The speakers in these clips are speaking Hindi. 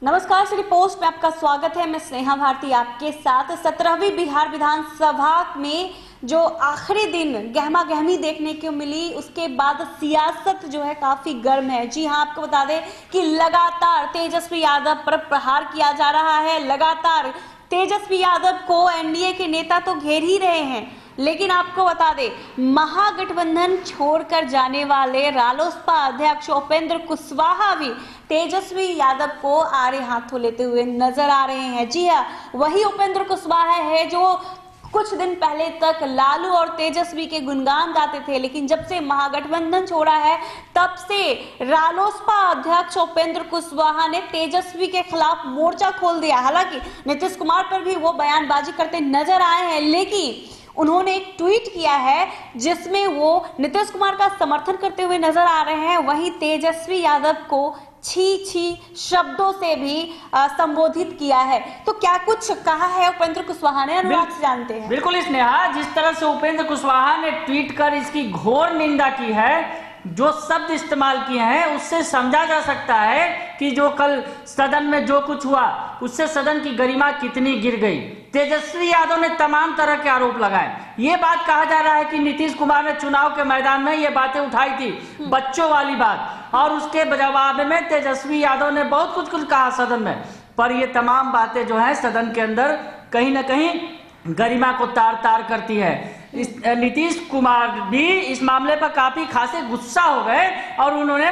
नमस्कार, श्री पोस्ट में आपका स्वागत है। मैं स्नेहा भारती आपके साथ। 17वीं बिहार विधानसभा में जो आखिरी दिन गहमा गहमी देखने को मिली, उसके बाद सियासत जो है काफी गर्म है। जी हां, आपको बता दें कि लगातार तेजस्वी यादव पर प्रहार किया जा रहा है। लगातार तेजस्वी यादव को एनडीए के नेता तो घेर ही रहे हैं, लेकिन आपको बता दें महागठबंधन छोड़कर जाने वाले रालोसपा अध्यक्ष उपेंद्र कुशवाहा भी तेजस्वी यादव को आड़े हाथों लेते हुए नजर आ रहे हैं। जी हां, वही उपेंद्र कुशवाहा है जो कुछ दिन पहले तक लालू और तेजस्वी के गुणगान गाते थे, लेकिन जब से महागठबंधन छोड़ा है तब से रालोसपा अध्यक्ष उपेंद्र कुशवाहा ने तेजस्वी के खिलाफ मोर्चा खोल दिया। हालांकि नीतीश कुमार पर भी वो बयानबाजी करते नजर आए हैं, लेकिन उन्होंने एक ट्वीट किया है जिसमें वो नीतीश कुमार का समर्थन करते हुए नजर आ रहे हैं। वहीं तेजस्वी यादव को छी छी शब्दों से भी संबोधित किया है। तो क्या कुछ कहा है उपेंद्र कुशवाहा ने, अनुराग से जानते हैं। बिल्कुल स्नेहा, जिस तरह से उपेंद्र कुशवाहा ने ट्वीट कर इसकी घोर निंदा की है, जो शब्द इस्तेमाल किए हैं उससे समझा जा सकता है कि जो कल सदन में जो कुछ हुआ उससे सदन की गरिमा कितनी गिर गई। तेजस्वी यादव ने तमाम तरह के आरोप लगाए। ये बात कहा जा रहा है कि नीतीश कुमार ने चुनाव के मैदान में ये बातें उठाई थी, बच्चों वाली बात, और उसके जवाब में तेजस्वी यादव ने बहुत कुछ कहा सदन में। पर ये तमाम बातें जो है सदन के अंदर कहीं ना कहीं गरिमा को तार तार करती है। नीतीश कुमार भी इस मामले पर काफी खासे गुस्सा हो गए और उन्होंने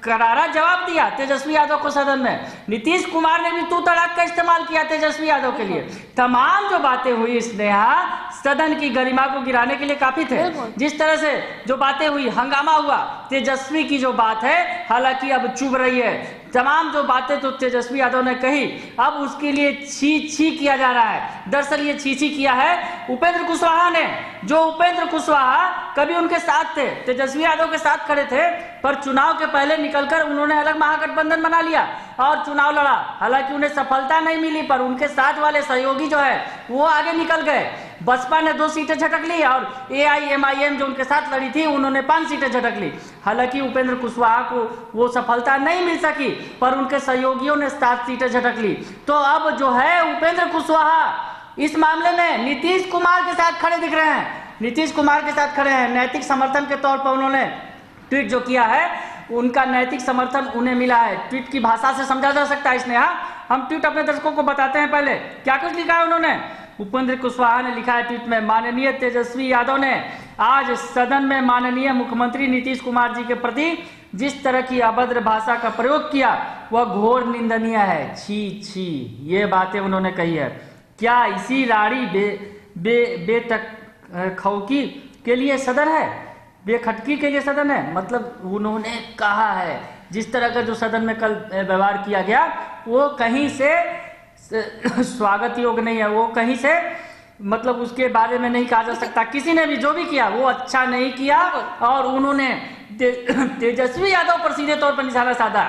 करारा जवाब दिया तेजस्वी यादव को सदन में। नीतीश कुमार ने भी तू तड़ाक का इस्तेमाल किया तेजस्वी यादव के लिए। तमाम जो बातें हुई स्नेहा सदन की गरिमा को गिराने के लिए काफी थे। जिस तरह से जो बातें हुई, हंगामा हुआ, तेजस्वी की जो बात है हालांकि अब चुभ रही है। तमाम जो बातें तो तेजस्वी यादव ने कही, अब उसके लिए छी छी किया जा रहा है। दरअसल ये छी छी किया है उपेंद्र कुशवाहा ने, जो उपेंद्र कुशवाहा कभी उनके साथ थे, तेजस्वी यादव के साथ खड़े थे, पर चुनाव के पहले निकलकर उन्होंने अलग महागठबंधन बना लिया और चुनाव लड़ा। हालांकि उन्हें सफलता नहीं मिली, पर उनके साथ वाले सहयोगी जो है वो आगे निकल गए। बसपा ने 2 सीटें झटक ली और AIMIM जो उनके साथ लड़ी थी उन्होंने 5 सीटें झटक ली। हालांकि उपेंद्र कुशवाहा को वो सफलता नहीं मिल सकी, पर उनके सहयोगियों ने 7 सीटें झटक ली। तो अब जो है उपेंद्र कुशवाहा इस मामले में नीतीश कुमार के साथ खड़े दिख रहे हैं। नीतीश कुमार के साथ खड़े हैं। नैतिक समर्थन के तौर पर उन्होंने ट्वीट जो किया है, उनका नैतिक समर्थन उन्हें मिला है। ट्वीट की भाषा से समझा जा सकता है स्नेहा। हम ट्वीट अपने दर्शकों को बताते हैं। पहले क्या कुछ लिखा है उन्होंने। उपेंद्र कुशवाहा ने लिखा है ट्वीट में, माननीय तेजस्वी यादव ने आज सदन में माननीय मुख्यमंत्री नीतीश कुमार जी के प्रति जिस तरह की अभद्र भाषा का प्रयोग किया वह घोर निंदनीय है। छी छी, ये बातें उन्होंने कही है। क्या इसी राड़ी बेखटकी के लिए सदन है, बेखटकी के लिए सदन है? मतलब उन्होंने कहा है जिस तरह का जो सदन में कल व्यवहार किया गया वो कहीं से स्वागत योग्य नहीं है। वो कहीं से मतलब उसके बारे में नहीं कहा जा सकता। किसी ने भी जो भी किया वो अच्छा नहीं किया। और उन्होंने तेजस्वी यादव पर सीधे तौर पर निशाना साधा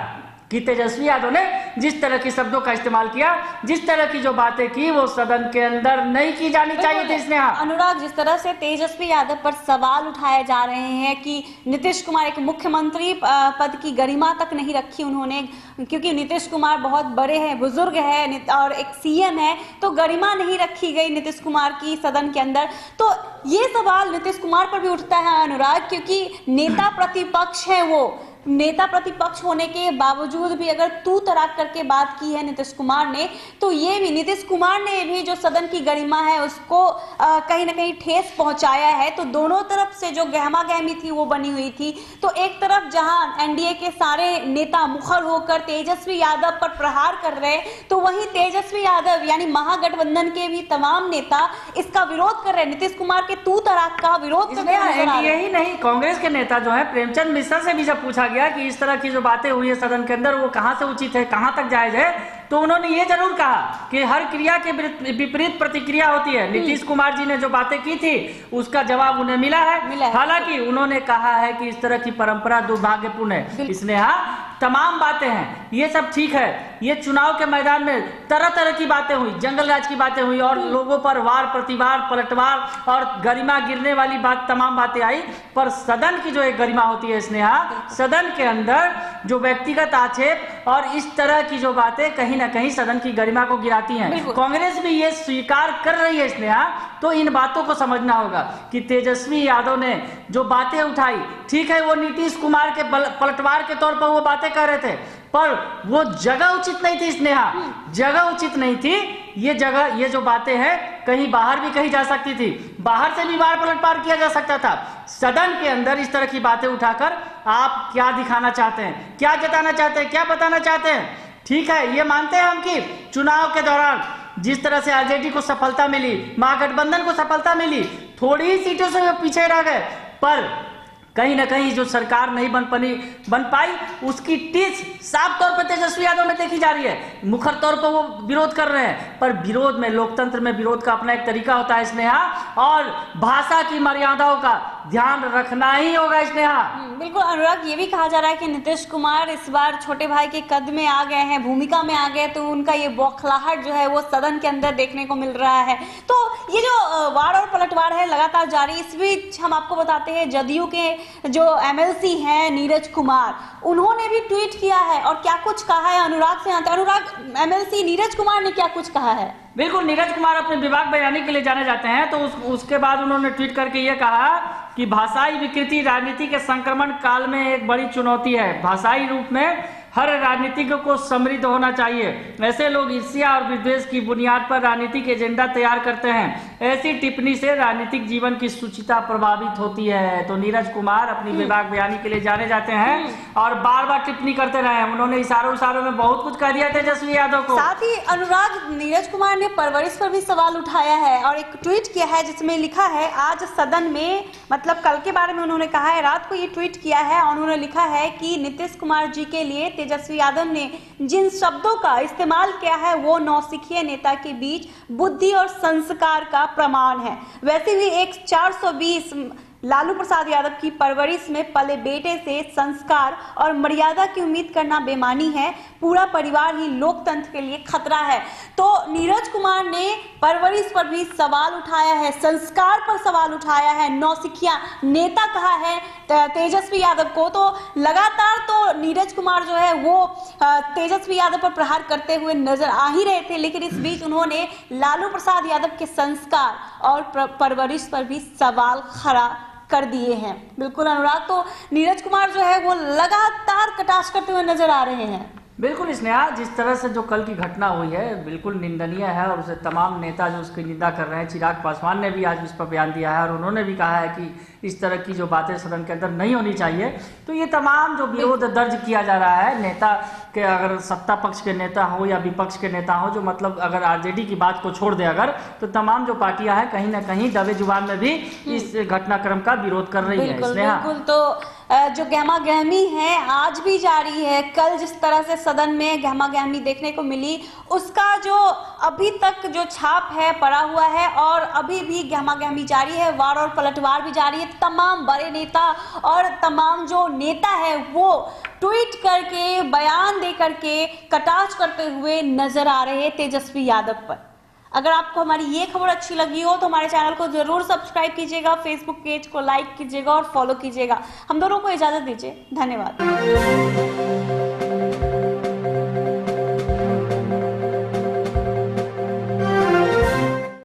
कि तेजस्वी यादव ने जिस तरह के शब्दों का इस्तेमाल किया, जिस तरह की जो बातें की, वो सदन के अंदर नहीं की जानी चाहिए थी। इसने अनुराग, जिस तरह से तेजस्वी यादव पर सवाल उठाए जा रहे हैं कि नीतीश कुमार एक मुख्यमंत्री पद की गरिमा तक नहीं रखी उन्होंने, क्योंकि नीतीश कुमार बहुत बड़े हैं, बुजुर्ग है और एक CM है, तो गरिमा नहीं रखी गई नीतीश कुमार की सदन के अंदर। तो ये सवाल नीतीश कुमार पर भी उठता है अनुराग, क्योंकि नेता प्रतिपक्ष है। वो नेता प्रतिपक्ष होने के बावजूद भी अगर तू तड़ाक करके बात की है नीतीश कुमार ने, तो ये भी नीतीश कुमार ने भी जो सदन की गरिमा है उसको कहीं ना कहीं ठेस पहुंचाया है। तो दोनों तरफ से जो गहमा गहमी थी वो बनी हुई थी। तो एक तरफ जहां एनडीए के सारे नेता मुखर होकर तेजस्वी यादव पर प्रहार कर रहे, तो वहीं तेजस्वी यादव यानी महागठबंधन के भी तमाम नेता इसका विरोध कर रहे, नीतीश कुमार के तू तड़ाक का विरोध कर रहे। यही नहीं, कांग्रेस के नेता जो है प्रेमचंद मिश्रा से भी जब पूछा कि इस तरह की जो बातें हुई है सदन के अंदर वो कहां से उचित है, कहां तक जायज है, तो उन्होंने ये जरूर कहा कि हर क्रिया के विपरीत प्रतिक्रिया होती है। नीतीश कुमार जी ने जो बातें की थी उसका जवाब उन्हें मिला है। हालांकि उन्होंने कहा है कि इस तरह की परंपरा दुर्भाग्यपूर्ण है। इसने तमाम बातें हैं, ये सब ठीक है। ये चुनाव के मैदान में तरह तरह की बातें हुई, जंगल राज की बातें हुई और लोगों पर वार प्रतिवार पलटवार और गरिमा गिरने वाली बात, तमाम बातें आई। पर सदन की जो एक गरिमा होती है स्नेहा, सदन के अंदर जो व्यक्तिगत आक्षेप और इस तरह की जो बातें कहीं ना कहीं सदन की गरिमा को गिराती हैं। कांग्रेस भी ये स्वीकार कर रही है स्नेहा, तो इन बातों को समझना होगा कि तेजस्वी यादव ने जो बातें उठाई, ठीक है वो नीतीश कुमार के पलटवार के तौर पर वो बातें कर रहे थे, पर वो जगह उचित नहीं थी स्नेहा, जगह उचित नहीं थी। ये जगह, ये जो बातें हैं कहीं बाहर भी कही जा सकती थी, बाहर से भी बाहर पलटवार किया जा सकता था। सदन के अंदर इस तरह की बातें उठाकर आप क्या दिखाना चाहते हैं, क्या जताना चाहते हैं, क्या बताना चाहते हैं? ठीक है, ये मानते हैं हम कि चुनाव के दौरान जिस तरह से आरजेडी को सफलता मिली, महागठबंधन को सफलता मिली, थोड़ी ही सीटों से वो पीछे रह गए, पर कहीं ना कहीं जो सरकार नहीं बन पाई उसकी टीस साफ तौर पर तेजस्वी यादव में देखी जा रही है। मुखर तौर पर वो विरोध कर रहे हैं, पर विरोध में, लोकतंत्र में विरोध का अपना एक तरीका होता है स्नेहा, और भाषा की मर्यादाओं का ध्यान रखना ही होगा स्नेहा। बिल्कुल अनुराग, ये भी कहा जा रहा है कि नीतीश कुमार इस बार छोटे भाई के कद में आ गए हैं, भूमिका में आ गए, तो उनका ये बौखलाहट जो है वो सदन के अंदर देखने को मिल रहा है। तो ये जो वार और पलटवार है लगातार जारी, इस बीच हम आपको बताते हैं जदयू के जो एमएलसी हैं नीरज कुमार, उन्होंने भी ट्वीट किया है और क्या कुछ कहा है अनुराग से। अनुराग, एमएलसी नीरज कुमार ने क्या कुछ कहा है? बिल्कुल, नीरज कुमार अपने विभाग बयानी के लिए जाने जाते हैं, तो उसके बाद उन्होंने ट्वीट करके ये कहा कि भाषाई विकृति राजनीति के संक्रमण काल में एक बड़ी चुनौती है। भाषाई रूप में हर राजनीतिज्ञ को समृद्ध होना चाहिए। ऐसे लोग ईर्ष्या और विद्वेष की बुनियाद पर राजनीतिक एजेंडा तैयार करते हैं। ऐसी टिप्पणी से राजनीतिक जीवन की शुचिता प्रभावित होती है। तो नीरज कुमार अपनी विभाग बयानी के लिए जाने जाते हैं और बार बार टिप्पणी करते रहे हैं। उन्होंने इशारों में बहुत कुछ कह दिया तेजस्वी यादव को। साथ ही अनुराग, नीरज कुमार ने परवरिश पर भी सवाल उठाया है और एक ट्वीट किया है जिसमें लिखा है, आज सदन में, मतलब कल के बारे में उन्होंने कहा है, रात को ये ट्वीट किया है और उन्होंने लिखा है कि नीतीश कुमार जी के लिए तेजस्वी यादव ने जिन शब्दों का इस्तेमाल किया है वो नौसिखिए नेता के बीच बुद्धि और संस्कार का प्रमाण है। वैसे भी एक 420 लालू प्रसाद यादव की परवरिश में पले बेटे से संस्कार और मर्यादा की उम्मीद करना बेमानी है। पूरा परिवार ही लोकतंत्र के लिए खतरा है। तो नीरज कुमार ने परवरिश पर भी सवाल उठाया है, संस्कार पर सवाल उठाया है, नौसिखिया नेता कहा है तेजस्वी यादव को। तो लगातार तो नीरज कुमार जो है वो तेजस्वी यादव पर प्रहार करते हुए नजर आ ही रहे थे, लेकिन इस बीच उन्होंने लालू प्रसाद यादव के संस्कार और परवरिश पर भी सवाल खड़ा कर दिए हैं। बिल्कुल अनुराग, तो नीरज कुमार जो है वो लगातार कटाक्ष करते हुए नजर आ रहे हैं। बिल्कुल स्नेहा, जिस तरह से जो कल की घटना हुई है बिल्कुल निंदनीय है और उसे तमाम नेता जो उसकी निंदा कर रहे हैं, चिराग पासवान ने भी आज इस पर बयान दिया है और उन्होंने भी कहा है कि इस तरह की जो बातें सदन के अंदर नहीं होनी चाहिए। तो ये तमाम जो विरोध दर्ज किया जा रहा है नेता के, अगर सत्ता पक्ष के नेता हो या विपक्ष के नेता हो, जो मतलब अगर आरजेडी की बात को छोड़ दे अगर, तो तमाम जो पार्टियां हैं कहीं ना कहीं दबे जुबान में भी इस घटनाक्रम का विरोध कर रही है। बिल्कुल, तो जो गहमा गहमी है आज भी जारी है। कल जिस तरह से सदन में गहमा गहमी देखने को मिली, उसका जो अभी तक जो छाप है पड़ा हुआ है और अभी भी गहमा गहमी जारी है, वार और पलटवार भी जारी है। तमाम बड़े नेता और तमाम जो नेता है वो ट्वीट करके, बयान दे करके कटाक्ष करते हुए नजर आ रहे हैं तेजस्वी यादव पर। अगर आपको हमारी ये खबर अच्छी लगी हो तो हमारे चैनल को जरूर सब्सक्राइब कीजिएगा, फेसबुक पेज को लाइक कीजिएगा और फॉलो कीजिएगा। हम दोनों को इजाजत दीजिए, धन्यवाद।